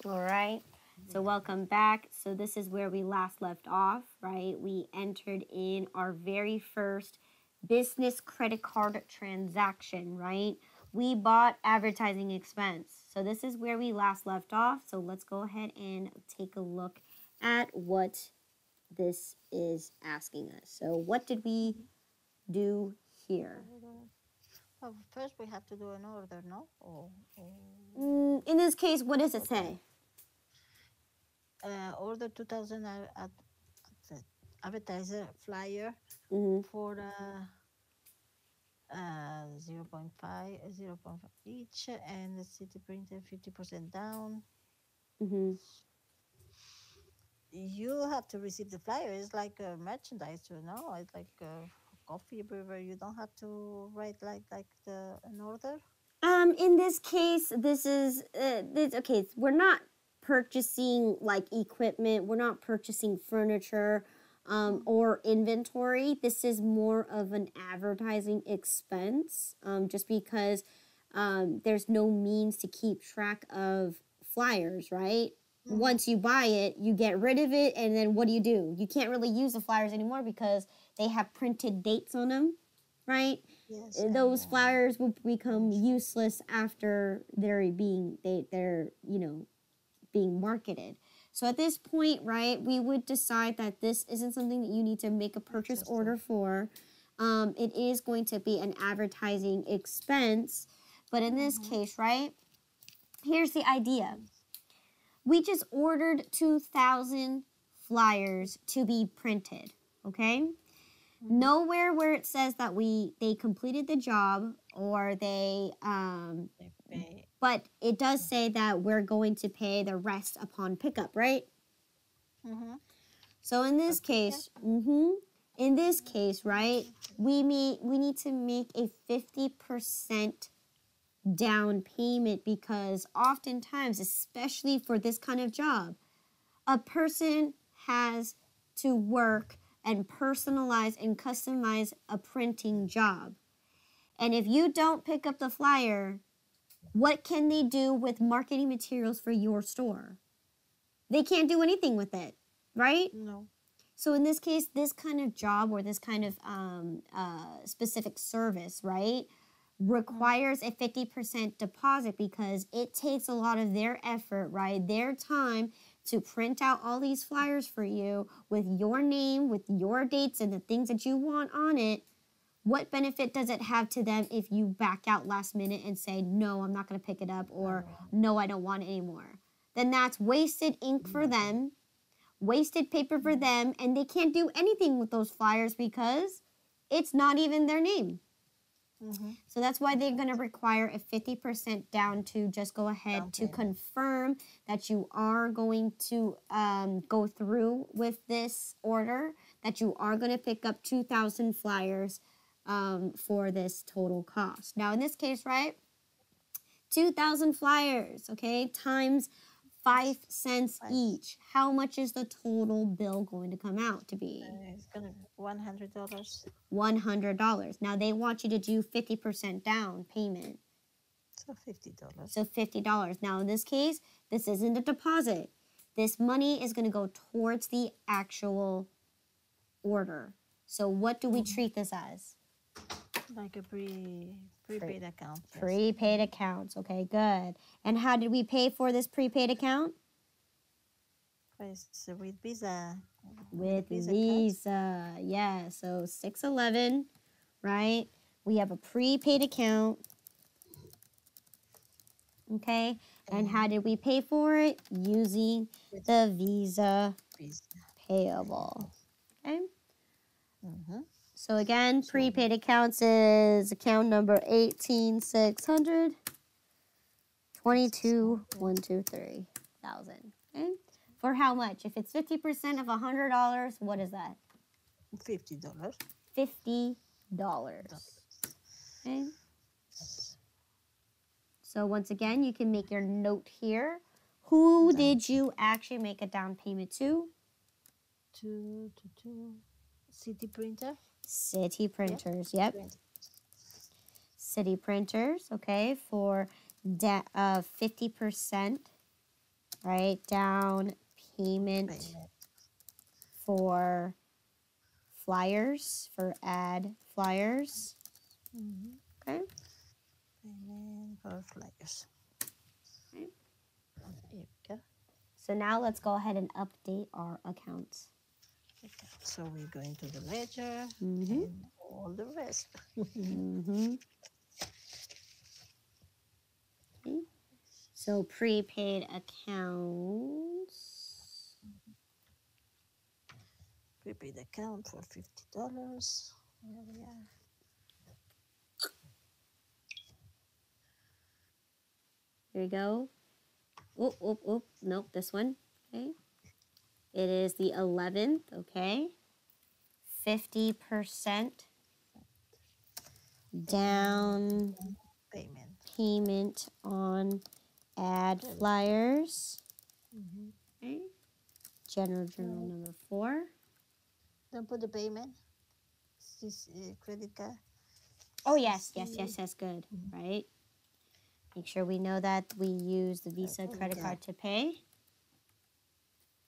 All right. So welcome back. So this is where we last left off, right? We entered in our very first business credit card transaction, right? We bought advertising expense. So this is where we last left off. So let's go ahead and take a look at what this is asking us. So what did we do here? Well, first we have to do an order, no? In this case, what does it say? Order 2000 at the advertiser flyer for 0.5, 0.5 each, and the city printer 50% down. You have to receive the flyer. It's like a merchandise, you know. It's like a coffee everywhere. You don't have to write like an order. In this case, this is okay. We're not purchasing like equipment. We're not purchasing furniture or inventory. This is more of an advertising expense, just because there's no means to keep track of flyers, right? Once you buy it, you get rid of it, and then what do? You can't really use the flyers anymore because they have printed dates on them, right? Yes, Those flyers will become useless after they're being marketed. So at this point, right, we would decide that this isn't something that you need to make a purchase order for. It is going to be an advertising expense, but in this case, right, here's the idea. We just ordered 2,000 flyers to be printed, okay? Nowhere where it says that they completed the job or they pay. But it does say that we're going to pay the rest upon pickup, right? So in this case, right, we need to make a 50% down payment because oftentimes, especially for this kind of job, a person has to work and personalize and customize a printing job. And if you don't pick up the flyer, what can they do with marketing materials for your store? They can't do anything with it, right? No. So in this case, this kind of job or this kind of specific service, right, requires a 50% deposit because it takes a lot of their effort, right, their time to print out all these flyers for you with your name, with your dates and the things that you want on it. What benefit does it have to them if you back out last minute and say, no, I'm not going to pick it up, or no, I don't want it anymore? Then that's wasted ink for them, wasted paper for them, and they can't do anything with those flyers because it's not even their name. So that's why they're going to require a 50% down to just go ahead to confirm that you are going to go through with this order, that you are going to pick up 2,000 flyers for this total cost. Now, in this case, right, 2,000 flyers, okay, times 5 cents each. How much is the total bill going to come out to be? It's going to be $100. $100. Now, they want you to do 50% down payment. So $50. So $50. Now, in this case, this isn't a deposit. This money is going to go towards the actual order. So what do we treat this as? Like a prepaid account. Yes. Prepaid accounts. Okay, good. And how did we pay for this prepaid account? So with Visa. With Visa. Yeah, so 611, right? We have a prepaid account. Okay, and how did we pay for it? Using the Visa payable. Okay. So again, prepaid accounts is account number 18600 22,123,000. Okay. For how much? If it's 50% of $100, what is that? $50. $50. Okay. So once again, you can make your note here. Who did you actually make a down payment to? To City Printer. City Printers, yep. City Printers, okay, for 50%, right? Down payment Payment. for flyers, for ad flyers. Mm-hmm. Okay. Payment for flyers. Okay. Here we go. So now let's go ahead and update our accounts. Okay. So we're going to the ledger Mm-hmm. and all the rest. Mm-hmm. Okay. So prepaid accounts. Prepaid account for $50. There we are. Here we go. Oop, oop, oop. Nope, this one. Okay. It is the 11th, okay. 50% down Payment. payment on ad Credit. flyers. Mm-hmm. Okay. General journal Right. number 4. Don't put the payment. This credit card. Oh, yes, CC. yes, good, Mhm. right? Make sure we know that we use the Visa credit card to pay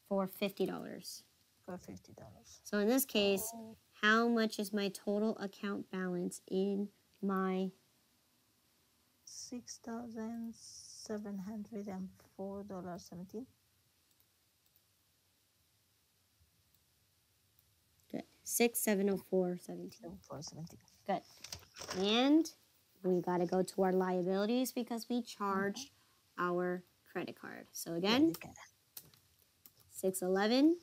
for $50. For $50. So in this case, So how much is my total account balance in my $6,704.17. good 6704.17? 417. Good. And we got to go to our liabilities because we charged our credit card. So again, 611,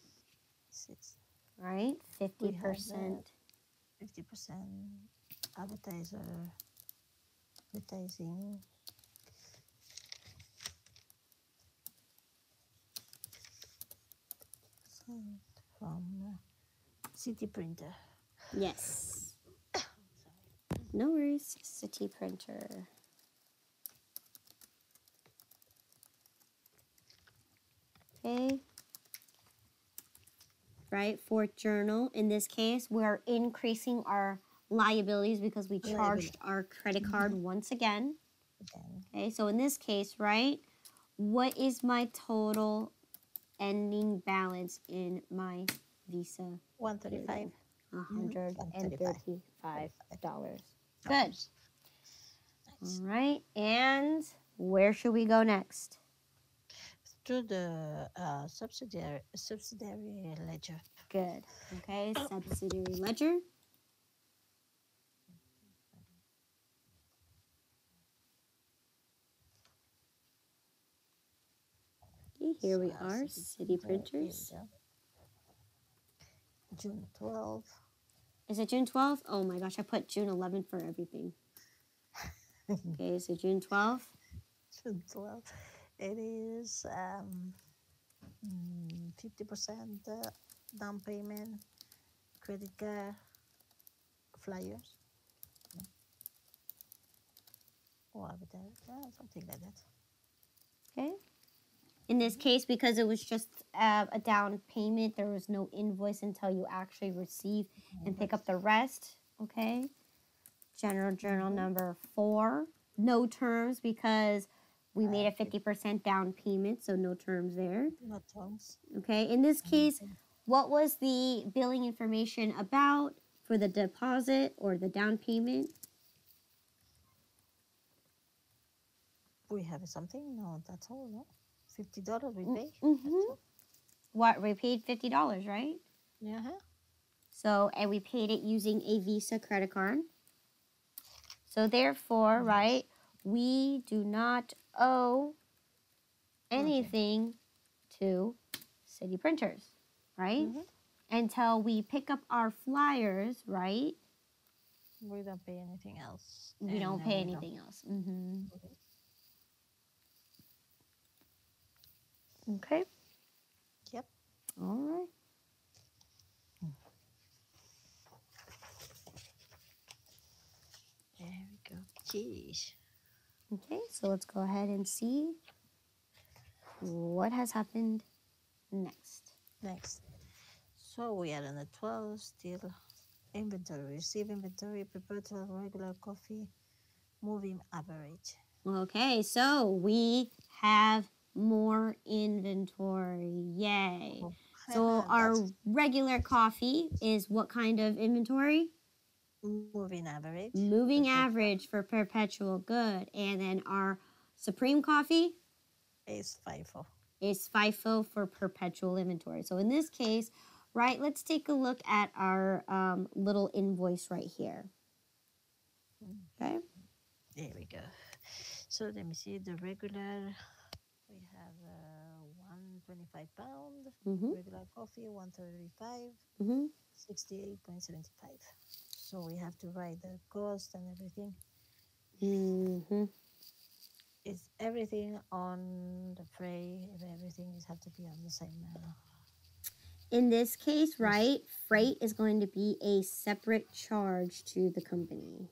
6. right? We have 50%. 50% advertising from City Printer. Yes. Sorry. No worries. City printer. Okay. Right, for journal. In this case, we're increasing our liabilities because we charged our credit card once again. Okay, so in this case, right, what is my total ending balance in my Visa? 135. $135. Good. All right, and where should we go next? Through the subsidiary ledger. Good. Okay, subsidiary ledger. Okay, here we are, City Printers. June 12th. Is it June 12th? Oh my gosh, I put June 11th for everything. Okay, so June 12th. June 12th. It is 50% down payment, credit card, flyers. Or something like that. Okay. In this case, because it was just a down payment, there was no invoice until you actually receive and pick up the rest. Okay. General journal number 4. No terms because we made a 50% down payment, so no terms there. No terms. Okay. In this case, what was the billing information about for the deposit or the down payment? We have something? No, that's all, no? $50 we pay? What, we paid $50, right? Yeah. So, and we paid it using a Visa credit card. So therefore, right, we do not owe anything to City Printers, right? Until we pick up our flyers, right? We don't pay anything else. We don't pay anything else. Okay. Yep. All right. There we go. Jeez. Okay, so let's go ahead and see what has happened next. So we are on the 12th, still inventory. Receive inventory, prepare to regular coffee, moving average. Okay, so we have more inventory. Yay. Oh, So our that's regular coffee is what kind of inventory? moving average. Moving Perpetual average for perpetual. Good. And then our supreme coffee is FIFO. is FIFO for perpetual inventory. So in this case, right, let's take a look at our little invoice right here. Okay. There we go. So let me see the regular. We have 125 pound. Regular coffee 135. Mm-hmm. 68.75. So we have to write the cost and everything. Mm-hmm. It's everything on the freight. Everything is have to be on the same. In this case, right, freight is going to be a separate charge to the company.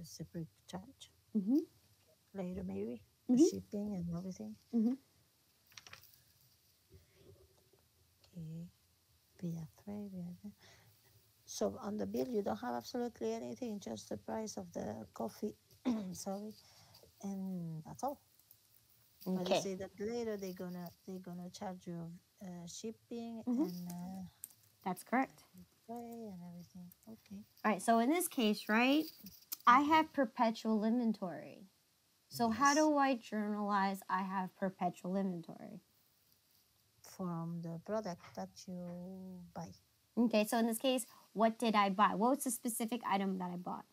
A separate charge. Mm-hmm. Later, maybe Mm-hmm. shipping and everything. Mm-hmm. Okay. Via freight. So on the bill, you don't have absolutely anything, just the price of the coffee. Sorry, and that's all. But they Okay. say that later they're gonna charge you shipping Mhm. and That's correct. freight and everything. Okay. All right. So in this case, right, I have perpetual inventory. So how Yes. do I journalize I have perpetual inventory? From the product that you buy. Okay. So in this case, what did I buy? What was the specific item that I bought?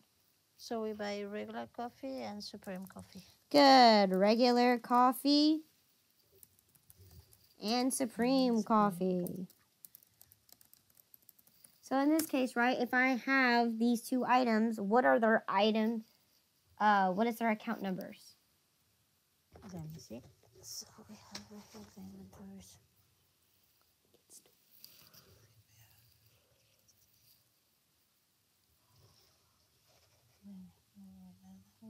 So we buy regular coffee and supreme coffee. Good. Regular coffee and supreme coffee. So in this case, right, if I have these two items, what are their items? What is their account numbers? Let me see. So we have the inventories.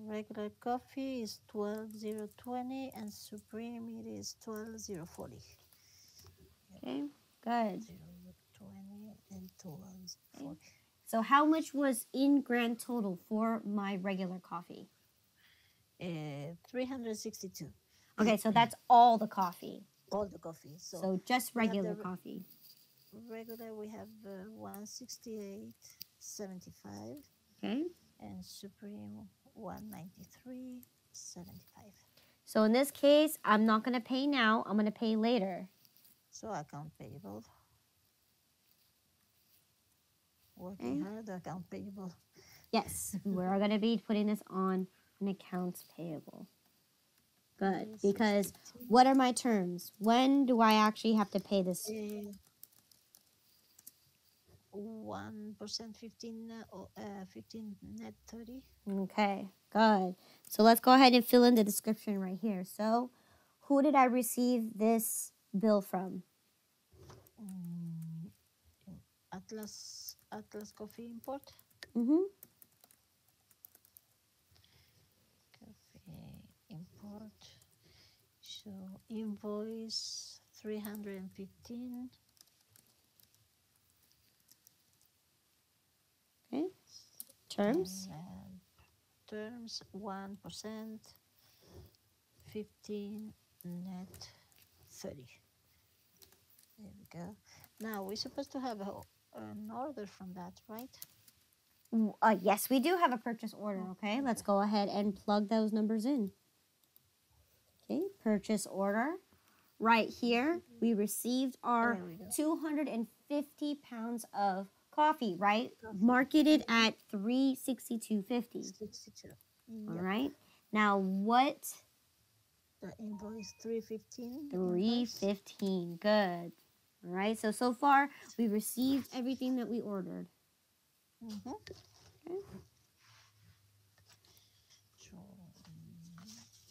Regular coffee is 12020 and supreme it is 12040. Okay, good. 020 and 1240. So how much was in grand total for my regular coffee? 362. Okay, so that's all the coffee. All the coffee. So just regular coffee. Regular we have 168.75. Okay. And supreme 193.75. So in this case, I'm not going to pay now. I'm going to pay later. So account payable. Working hard, account payable. Yes, we're going to be putting this on an accounts payable. Good, because what are my terms? When do I actually have to pay this? 1% 15 net 30. Okay, good. So let's go ahead and fill in the description right here. So who did I receive this bill from? Atlas Coffee Import. Mm-hmm. Coffee Import. So invoice 315. Okay. Terms? And, terms 1%, 15 net 30. There we go. Now we're supposed to have an order from that, right? Yes, we do have a purchase order. Okay, let's go ahead and plug those numbers in. Okay, purchase order. Right here, we received our 250 pounds of coffee, right? Marketed at $362.50. 62. All right. Now what? The invoice 315. 315. Good. All right. So far we received everything that we ordered. Mm-hmm. Okay. So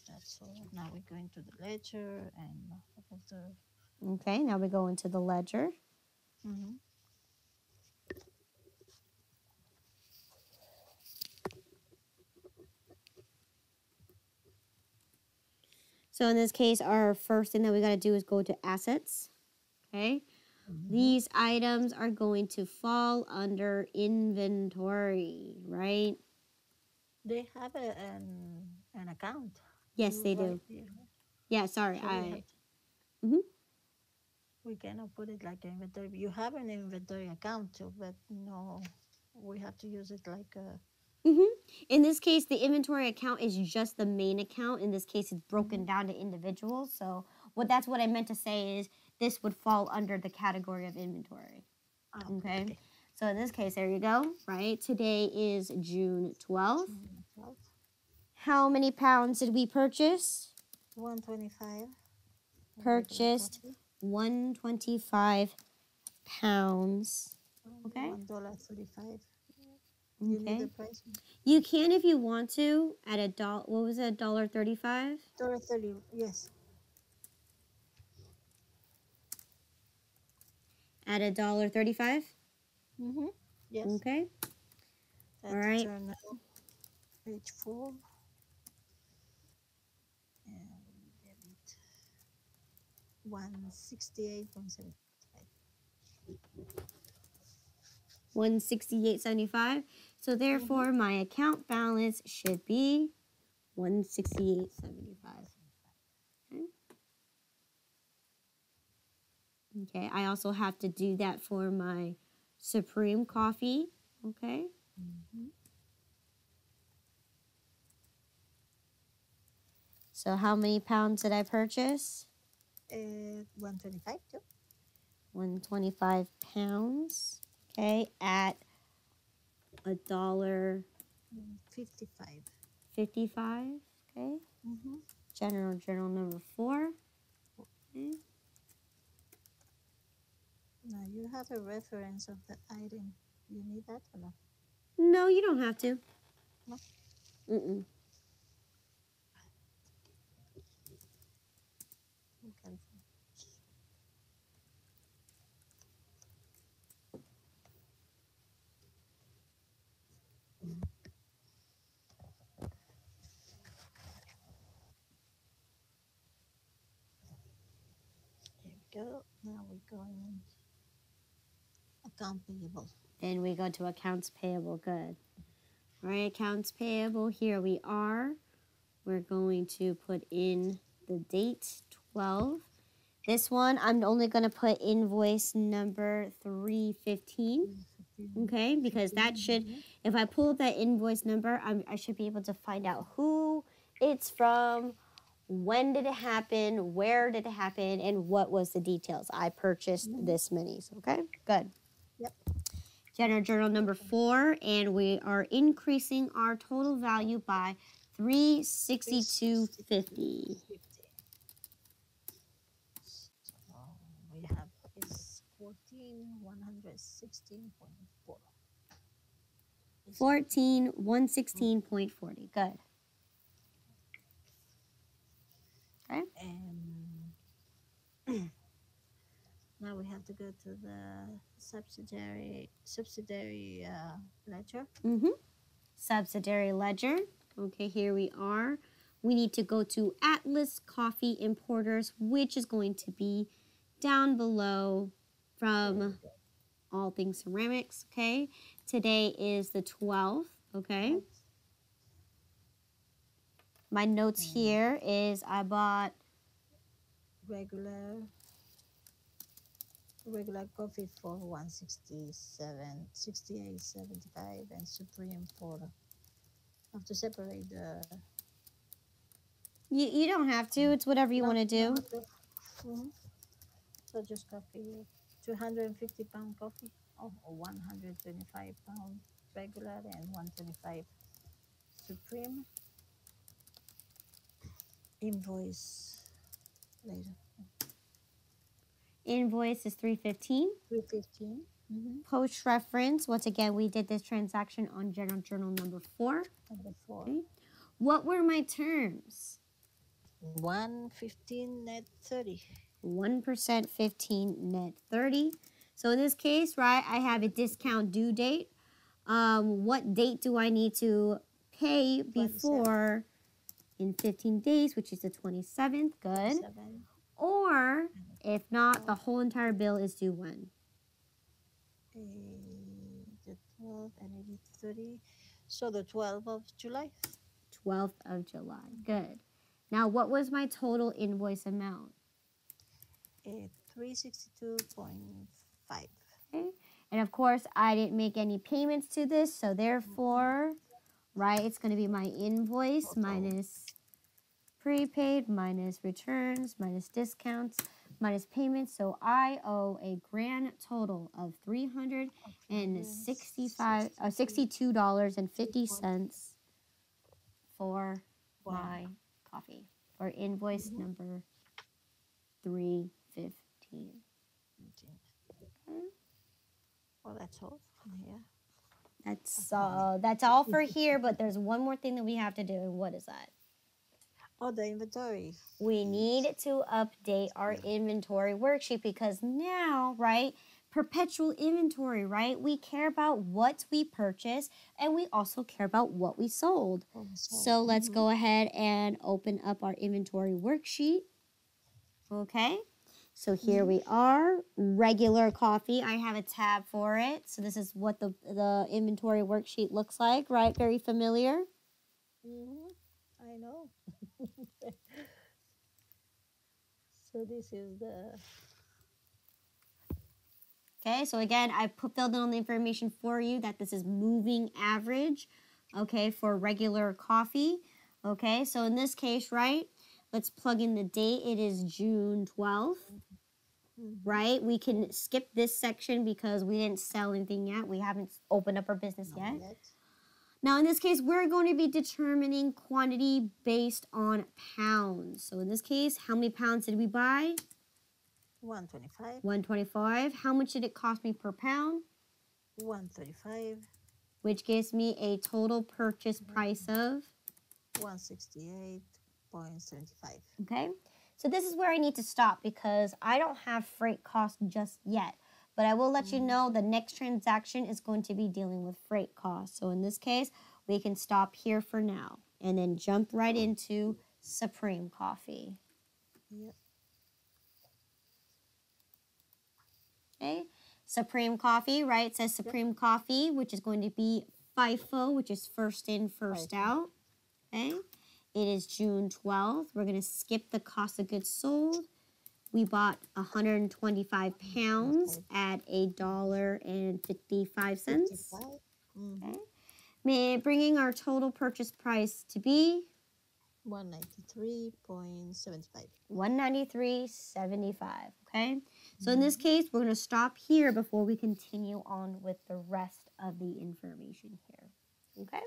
that's all. Now we're going to the ledger and Okay. Now we go into the ledger. Mm-hmm. So in this case, our first thing that we got to do is go to assets. Okay. Mm-hmm. These items are going to fall under inventory, right? They have an account. Yes, You they right do. here. Yeah, sorry. So we have Mhm. we cannot put it like inventory. You have an inventory account too, but no, we have to use it like a. Mm-hmm. In this case, the inventory account is just the main account. In this case, it's broken Mhm. down to individuals. So that's what I meant to say is this would fall under the category of inventory. Okay, Okay. okay. So in this case, there you go, right? Today is June 12th. June 12th. How many pounds did we purchase? 125 regular Purchased coffee. 125 pounds. Okay. $1.35. You need the Okay. price? You can if you want to at a dollar. What was it? $1.35. $1.30. Yes. At $1.35. Mm-hmm. Yes. Okay. All That's right. journal page 4 and debit 168.75. 168.75. So Mm-hmm. therefore, my account balance should be 168.75. Okay. Okay. I also have to do that for my Supreme coffee. Okay. Mm-hmm. So how many pounds did I purchase? 125 too. 125 pounds. Okay. At $1.55. $1.55. Okay. Mm-hmm. General journal number 4. Okay. Now you have a reference of the item. You need that or no? No, you don't have to. No. Mm-mm. Okay. Here we go. Now we're going account payable. Then we go to accounts payable. Good. All right, accounts payable. Here we are. We're going to put in the date 12. This one, I'm only going to put invoice number 315. Okay, because that should, if I pull up that invoice number, I should be able to find out who it's from, when did it happen, where did it happen, and what was the details. I purchased this many. Okay, good. Yep. General journal number 4, and we are increasing our total value by $362.50. So we have is 116.4. 116.40. Good. Okay. And now we have to go to the subsidiary ledger. Subsidiary ledger. Okay, here we are. We need to go to Atlas Coffee Importers, which is going to be down below from All Things Ceramics. Okay, today is the 12th. Okay, my notes here is I bought regular coffee for 167 68.75 and supreme for have to separate the you don't have to. It's whatever you want to do. Mhm. So just coffee 250-pound coffee or 125-pound regular and 125 supreme. Invoice later. Invoice is 315. 315. Mm-hmm. Post reference. Once again, we did this transaction on General Journal number 4. Number 4. Okay. What were my terms? 115 net 30. 1% 15 net 30. So in this case, right, I have a discount due date. What date do I need to pay before? In 15 days, which is the 27th. Good. 27. Or if not, the whole entire bill is due when? The 12th and it is 30. So the 12th of July. 12th of July. Good. Now, what was my total invoice amount? 362.5. Okay. And of course, I didn't make any payments to this, so therefore, right, it's going to be my invoice minus prepaid, minus returns, minus discounts, minus payments. So I owe a grand total of $62.50 for my coffee, for invoice number 315. Well, that's all. Yeah. That's all for here, but there's one more thing that we have to do, and what is that? Oh, the inventory. We need to update our inventory worksheet because now, right, perpetual inventory, right? We care about what we purchased and we also care about what we sold. So let's go ahead and open up our inventory worksheet. Okay. So here we are, regular coffee. I have a tab for it. So this is what the inventory worksheet looks like, right? Very familiar. I know. So this is the... Okay, so again, I filled in all the information for you that this is moving average, okay, for regular coffee. Okay, so in this case, right, let's plug in the date. It is June 12th, right? We can skip this section because we didn't sell anything yet. We haven't opened up our business yet. Now, in this case, we're going to be determining quantity based on pounds. So in this case, how many pounds did we buy? 125. 125. How much did it cost me per pound? 135. Which gives me a total purchase price of 168.75. Okay, so this is where I need to stop because I don't have freight costs just yet. But I will let you know the next transaction is going to be dealing with freight costs. So in this case, we can stop here for now and then jump right into Supreme Coffee. Yep. Okay, Supreme Coffee, right? It says Supreme Coffee, which is going to be FIFO, which is first in, first out. Okay, it is June 12th. We're going to skip the cost of goods sold. We bought 125 pounds at $1.55. Okay, bringing our total purchase price to be 193.75. 193.75. Okay, so in this case, we're going to stop here before we continue on with the rest of the information here. Okay.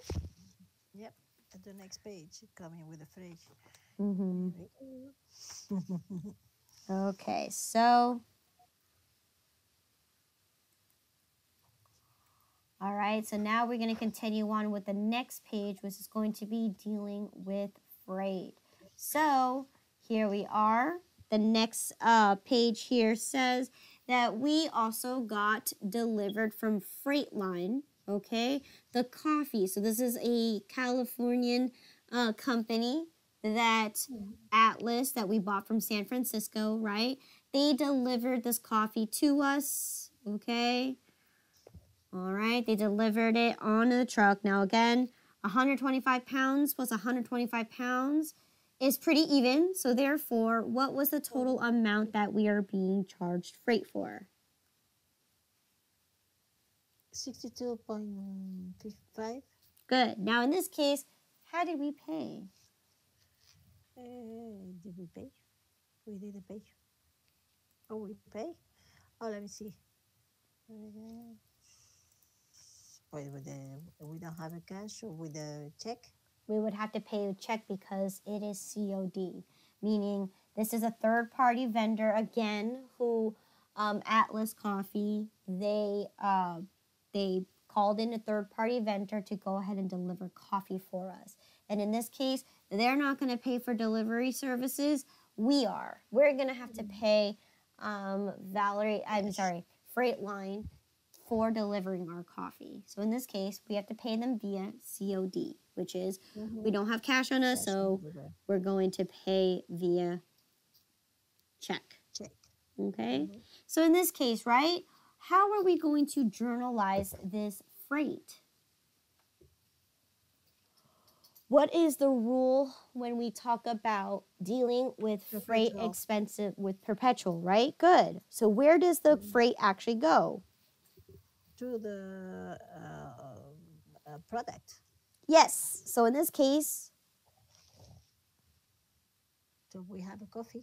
Yep. At the next page, coming with the fridge. Okay, so all right, so now we're going to continue on with the next page, which is going to be dealing with freight. So here we are. The next page here says that we also got delivered from Freightline, okay, the coffee. So this is a Californian company that Atlas that we bought from San Francisco, right? They delivered this coffee to us, okay? All right, they delivered it on the truck. Now again, 125 pounds plus 125 pounds is pretty even. So therefore, what was the total amount that we are being charged freight for? 62.55. Good. Now in this case, how did we pay? Did we pay? We didn't pay. Oh, we pay? Oh, let me see. Wait, we don't have a cash or with a check? We would have to pay a check because it is COD, meaning this is a third-party vendor, again, who Atlas Coffee, they called in a third-party vendor to go ahead and deliver coffee for us. And in this case, they're not going to pay for delivery services. We are. We're going to have to pay Freightline for delivering our coffee. So in this case, we have to pay them via COD, which is we don't have cash on us, so we're going to pay via check. Okay? So in this case, right, how are we going to journalize this freight? What is the rule when we talk about dealing with freight Perpetual. expensive with perpetual, right? Good. So where does the freight actually go? To the product. Yes. So in this case, So we have a coffee.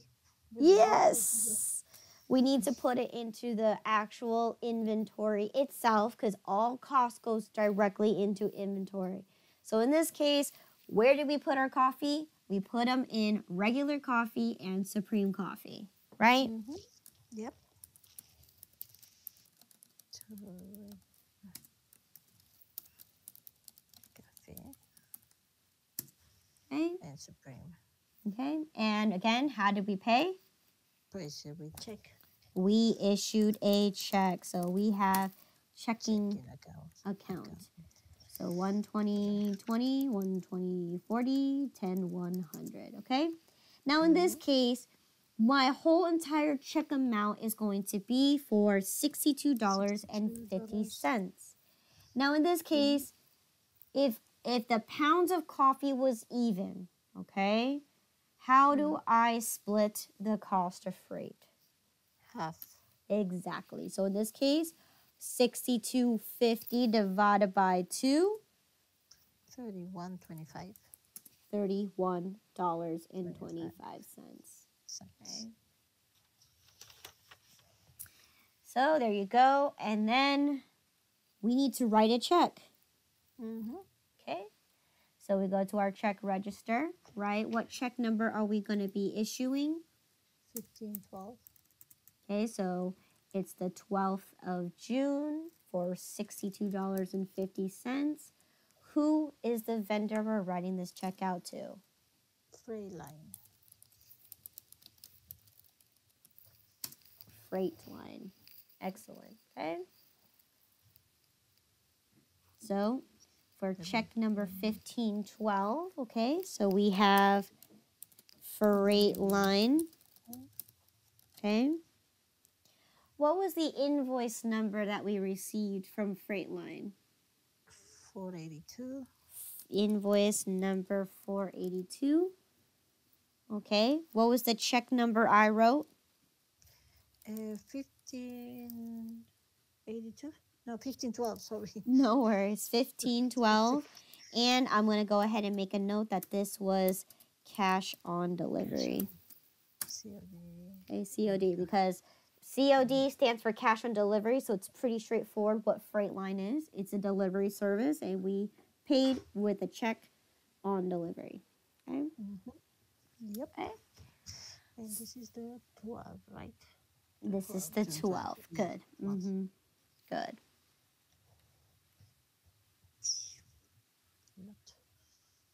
yes. We need to put it into the actual inventory itself because all cost goes directly into inventory. So in this case, where did we put our coffee? We put them in regular coffee and supreme coffee, right? Mm-hmm. Yep. So, coffee Okay. and supreme. Okay. And again, how did we pay? Please we check. We issued a check. So we have checking account. So 120, 20, 120, 40, 10, 100. Okay. Now in this case, my whole entire check amount is going to be for $62.50. Now in this case, if the pounds of coffee was even, okay, how do I split the cost of freight? Half. Exactly. So in this case, 62.50 divided by 2, $31.25. $31.25. Okay. So there you go. And then we need to write a check. Mm-hmm. Okay. So we go to our check register, right? What check number are we going to be issuing? 1512. Okay, so it's the 12th of June for $62.50. Who is the vendor we're writing this check out to? Freight line. Freight line. Excellent. Okay. So for check number 1512, okay, so we have freight line. Okay. What was the invoice number that we received from freight line? 482. Invoice number 482. Okay. What was the check number I wrote? 1582. No, 1512. Sorry. No worries. 1512. And I'm going to go ahead and make a note that this was cash on delivery. COD. Okay, COD, because COD stands for cash on delivery, so it's pretty straightforward what freight line is. It's a delivery service, and we paid with a check on delivery. Okay. Mm-hmm. Yep. Okay. And this is the 12, right? This is the 12. Good. Mm-hmm. Good.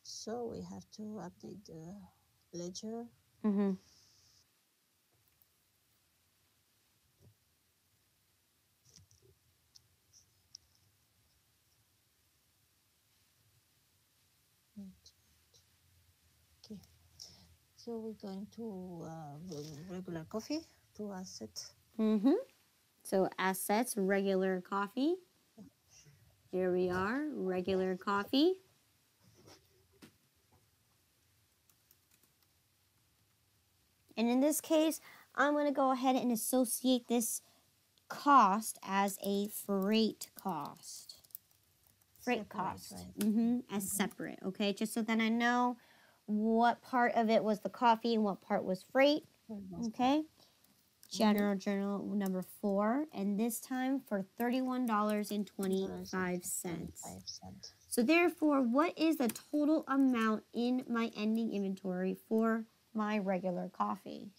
So we have to update the ledger. Mm-hmm. Okay. So we're going to regular coffee to asset. Mm-hmm. So assets, regular coffee. Here we are, regular coffee. And in this case, I'm going to go ahead and associate this cost as a freight cost. Freight Separate, cost. right? As separate, okay? Just so that I know what part of it was the coffee and what part was freight, okay? General journal number 4, and this time for $31.25. So therefore, what is the total amount in my ending inventory for my regular coffee?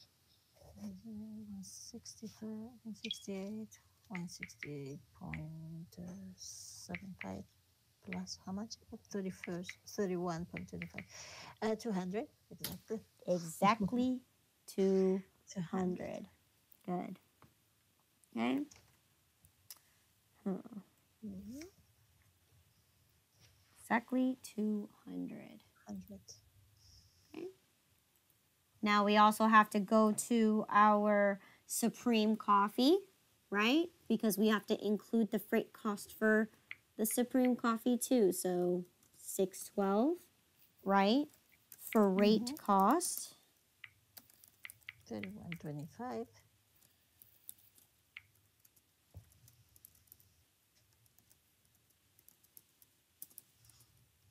165, 168, 168.75 plus how much? 31.25. 200 exactly. Exactly 200. Good. Okay. Exactly 200. 100. Okay. Now we also have to go to our supreme coffee, right? Because we have to include the freight cost for the supreme coffee too. So 612. right? Freight Mm-hmm. cost. 31.25.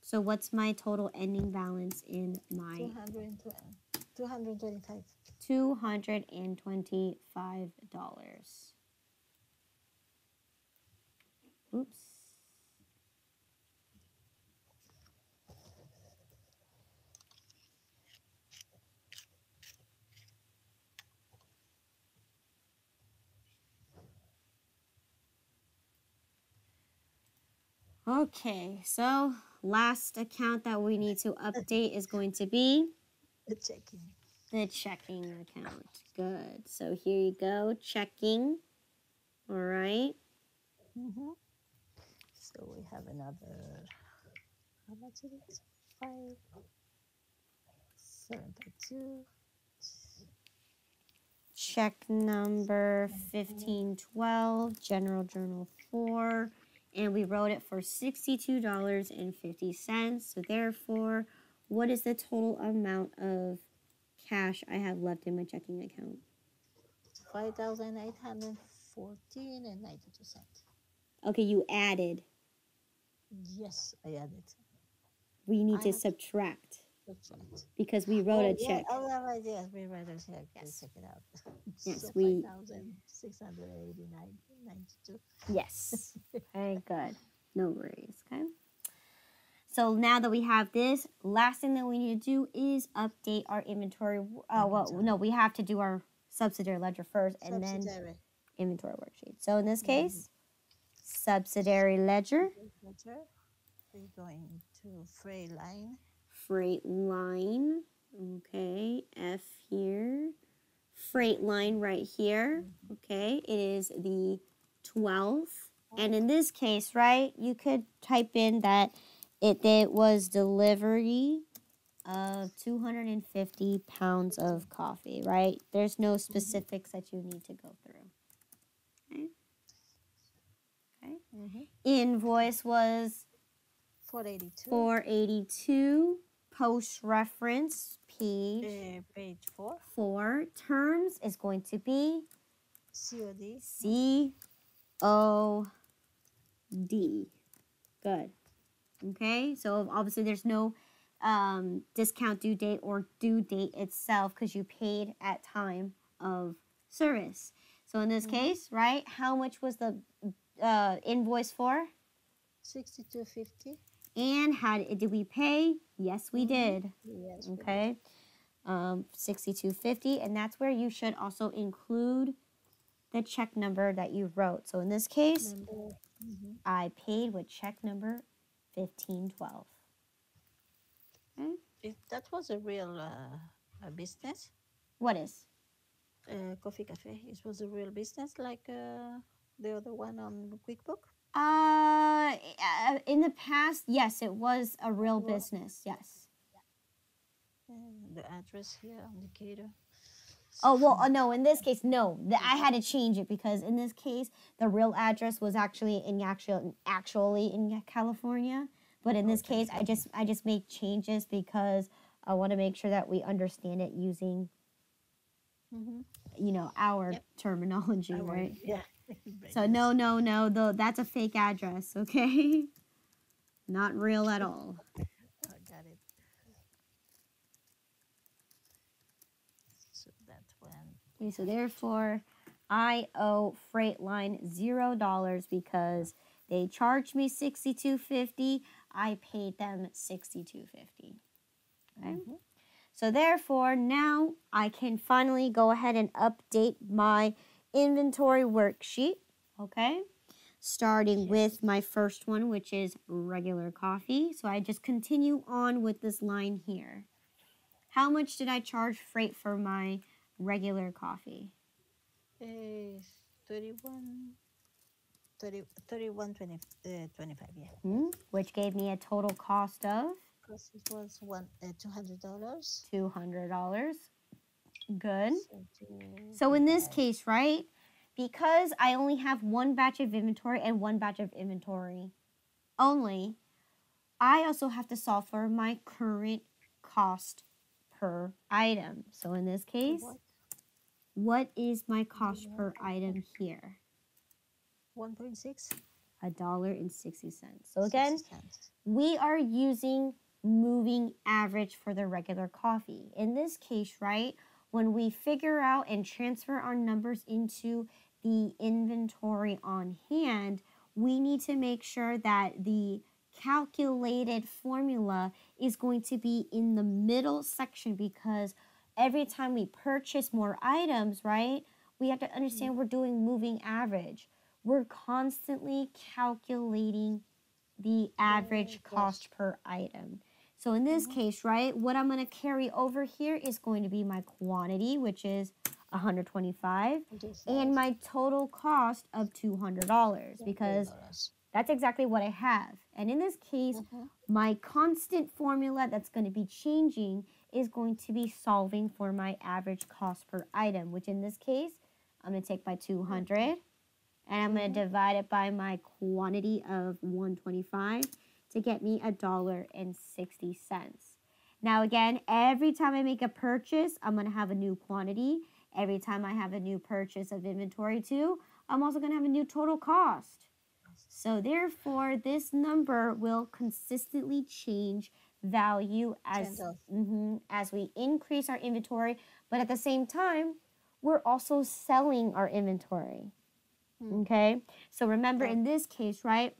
So what's my total ending balance in my 225. $225? Oops. Okay, so last account that we need to update is going to be The checking. the checking account. Good. So here you go, checking. All right. Mm-hmm. So we have another, how much it is? 7.2. Check number 1512, General Journal 4. And we wrote it for $62.50. So therefore, what is the total amount of cash I have left in my checking account? 5,814 and 92 cents. Okay, you added. Yes, I added. We need I to have to subtract subtract. because we wrote Oh, a yeah. check. Oh, yeah, right. Yes, we read a check. Yes. Check it out. Yes, So we. 5,689.92. Yes. Okay, good. No worries. Okay. So now that we have this, last thing that we need to do is update our inventory. Well, no, we have to do our subsidiary ledger first and then Subsidiary. inventory worksheet. So in this Mhm. case, subsidiary ledger, Ledger. We're going to freight line. freight line. Okay, F here. Freight line right here. Okay, it is the 12th. And in this case, right, you could type in that it was delivery of 250 pounds of coffee, right? There's no specifics that you need to go through. Okay. Okay. Mm-hmm. Invoice was 482. 482. Post reference page Page 4. 4. Terms is going to be COD. COD. Good. Okay, so obviously there's no discount due date or due date itself because you paid at time of service. So in this case, right, how much was the invoice for? 62.50. And did we pay? Yes, we did. Yes. Okay, 62.50, and that's where you should also include the check number that you wrote. So in this case, Number. Mm-hmm. I paid with check number 1512. Okay. If that was a real business, What is? Coffee Cafe, it was a real business like the other one on QuickBook. In the past, yes, it was a real Well, business. Yes. the address here on the cater. Oh well, no. In this case, no. I had to change it because in this case, the real address was actually in California. But in this Okay. case, I just make changes because I want to make sure that we understand it using Mm-hmm. our Yep. terminology, right? Yeah. So no, though that's a fake address, okay? Not real at all. I got it. So that one. Okay, so therefore, I owe Freightline $0 because they charged me $62.50. I paid them $62.50. Okay. Mm-hmm. So therefore, now I can finally go ahead and update my inventory worksheet. Okay. Starting with my first one, which is regular coffee. So I just continue on with this line here. How much did I charge freight for my regular coffee? 31, 31, 25, yeah. Which gave me a total cost of Because it was $200. $200. Good. So, So in this case, right, because I only have one batch of inventory and one batch of inventory only, I also have to solve for my current cost per item. So in this case, what is my cost per item here? 1.6. $1.60. So again, we are using moving average for the regular coffee. In this case, right, when we figure out and transfer our numbers into the inventory on hand, we need to make sure that the calculated formula is going to be in the middle section, because every time we purchase more items, right, we have to understand we're doing moving average. We're constantly calculating the average cost per item. So in this case, right, what I'm going to carry over here is going to be my quantity, which is 125, and my total cost of $200, because that's exactly what I have. And in this case, my constant formula that's going to be changing is going to be solving for my average cost per item, which in this case, I'm going to take my 200 and I'm going to divide it by my quantity of 125 to get me $1.60. Now again, every time I make a purchase, I'm going to have a new quantity. Every time I have a new purchase of inventory too, I'm also going to have a new total cost. So therefore, this number will consistently change value as we increase our inventory, but at the same time, we're also selling our inventory. Okay, so remember in this case, right,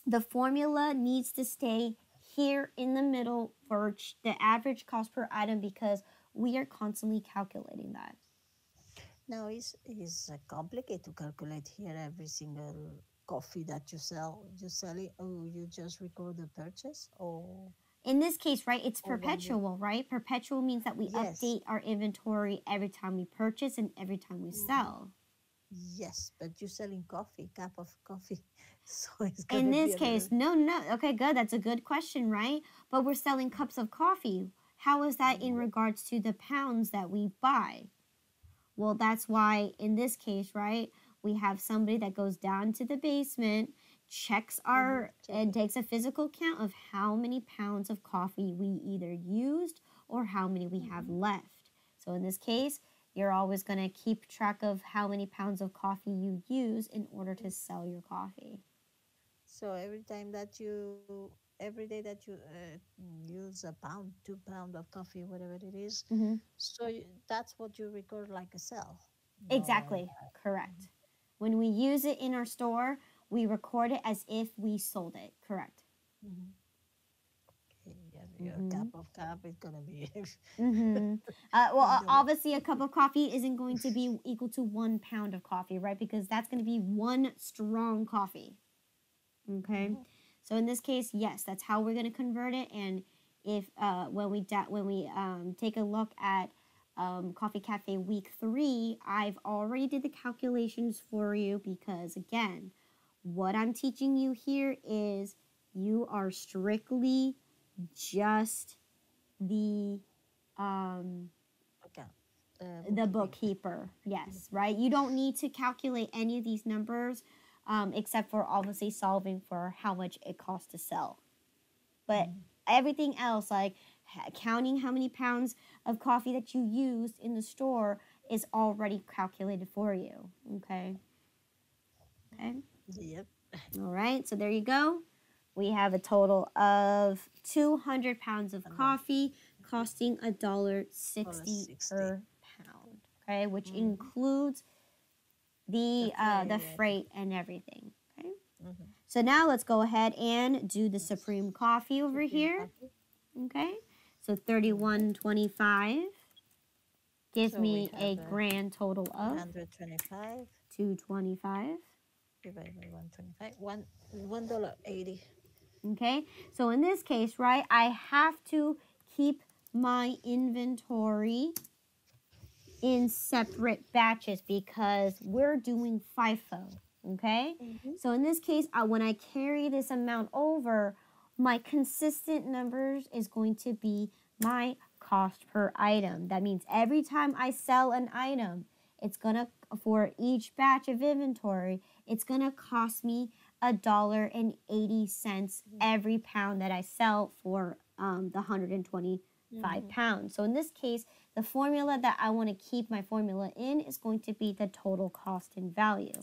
the formula needs to stay here in the middle for the average cost per item, because we are constantly calculating that. Now, is complicated to calculate here every single coffee that you sell? You sell it, or you just record the purchase, or? In this case, right, it's perpetual, right? Perpetual means that we update our inventory every time we purchase and every time we sell. Yes, but you're selling coffee, cup of coffee. So it's in this case, no. Okay, good. That's a good question, right? But we're selling cups of coffee. How is that in regards to the pounds that we buy? Well, that's why in this case, right, we have somebody that goes down to the basement, checks and takes a physical count of how many pounds of coffee we either used or how many we have left. So in this case, you're always going to keep track of how many pounds of coffee you use in order to sell your coffee. So every day that you use a pound, 2 pounds of coffee, whatever it is, so that's what you record like a sell. Exactly, correct. When we use it in our store, we record it as if we sold it, correct. Your cup of coffee is going to be... well, obviously a cup of coffee isn't going to be equal to 1 pound of coffee, right? Because that's going to be one strong coffee. Okay, so in this case, yes, that's how we're going to convert it. And if when we take a look at Coffee Cafe week 3, I've already did the calculations for you, because again, what I'm teaching you here is you are strictly just the bookkeeper. Yes, right? You don't need to calculate any of these numbers except for obviously solving for how much it costs to sell. But everything else, like counting how many pounds of coffee that you used in the store, is already calculated for you. Okay? Yep. All right, so there you go. We have a total of 200 pounds of coffee costing $1.60 per pound, okay, which includes the freight and everything, okay? So now let's go ahead and do the Supreme Coffee over here, okay? So $31.25 gives me a grand total of 125. 225. Divided by 125, $1.80. Okay, so in this case, right, I have to keep my inventory in separate batches because we're doing FIFO. Okay, so in this case, when I carry this amount over, my consistent numbers is going to be my cost per item. That means every time I sell an item, it's gonna, for each batch of inventory, it's gonna cost me $1.80 every pound that I sell for the 125 Mm-hmm. pounds. So in this case, the formula that I want to keep my formula in is going to be the total cost and value.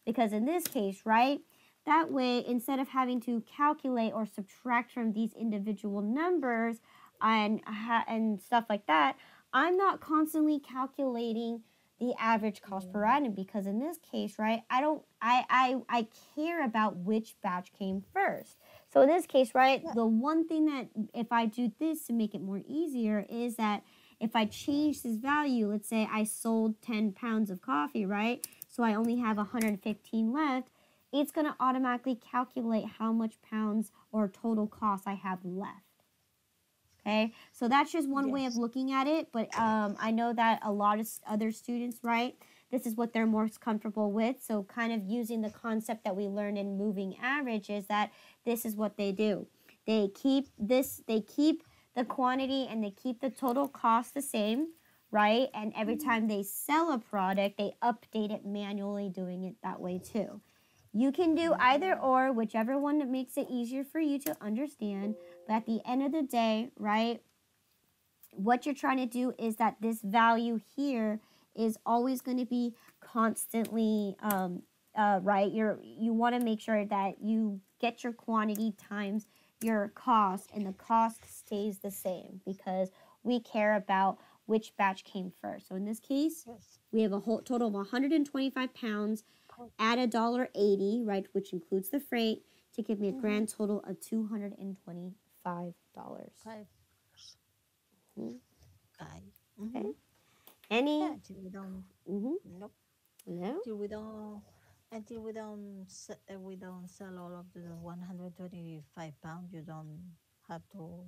Because in this case, right, that way, instead of having to calculate or subtract from these individual numbers and stuff like that, I'm not constantly calculating the average cost per Yeah. item, because in this case, right, I care about which batch came first. So in this case, right, Yeah. the one thing that if I do this to make it more easier is that if I change this value, let's say I sold 10 pounds of coffee, right? So I only have 115 left, it's going to automatically calculate how much pounds or total cost I have left. Okay, so that's just one way of Yes. looking at it, but I know that a lot of other students, right, this is what they're most comfortable with. So kind of using the concept that we learned in moving average is that this is what they do. They keep the quantity and they keep the total cost the same, right? And every Mhm. time they sell a product, they update it manually, doing it that way too. You can do either Mm. or, whichever one that makes it easier for you to understand. But at the end of the day, right, what you're trying to do is that this value here is always going to be constantly right. You want to make sure that you get your quantity times your cost, and the cost stays the same because we care about which batch came first. So in this case, Yes. we have a whole total of 125 pounds Oh. at $1.80, right, which includes the freight, to give me a Mm-hmm. grand total of $225. 5. Mhm. Okay. Okay. Mm-hmm. Yeah. Any? Until we don't. Mm-hmm. Nope. No. Until we don't. Until we don't sell all of the 125 pounds. You don't have to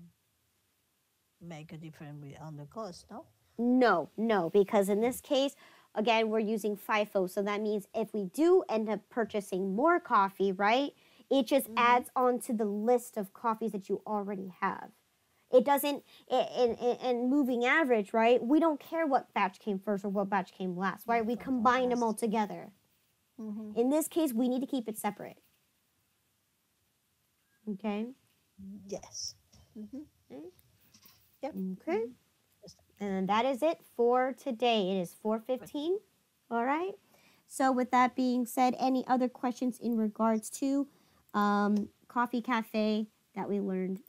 make a difference on the cost. No. No, no, because in this case, again, we're using FIFO. So that means if we do end up purchasing more coffee, right, it just Mm-hmm. adds on to the list of coffees that you already have. It doesn't, in moving average, right, we don't care what batch came first or what batch came last, right? We First and combine them all last. together. Mm-hmm. In this case, we need to keep it separate. Okay? Yes. Mm-hmm. Yep. Okay. Mm-hmm. Yes. And that is it for today. It is Good. 4:15. All right. So with that being said, any other questions in regards to Coffee Cafe that we learned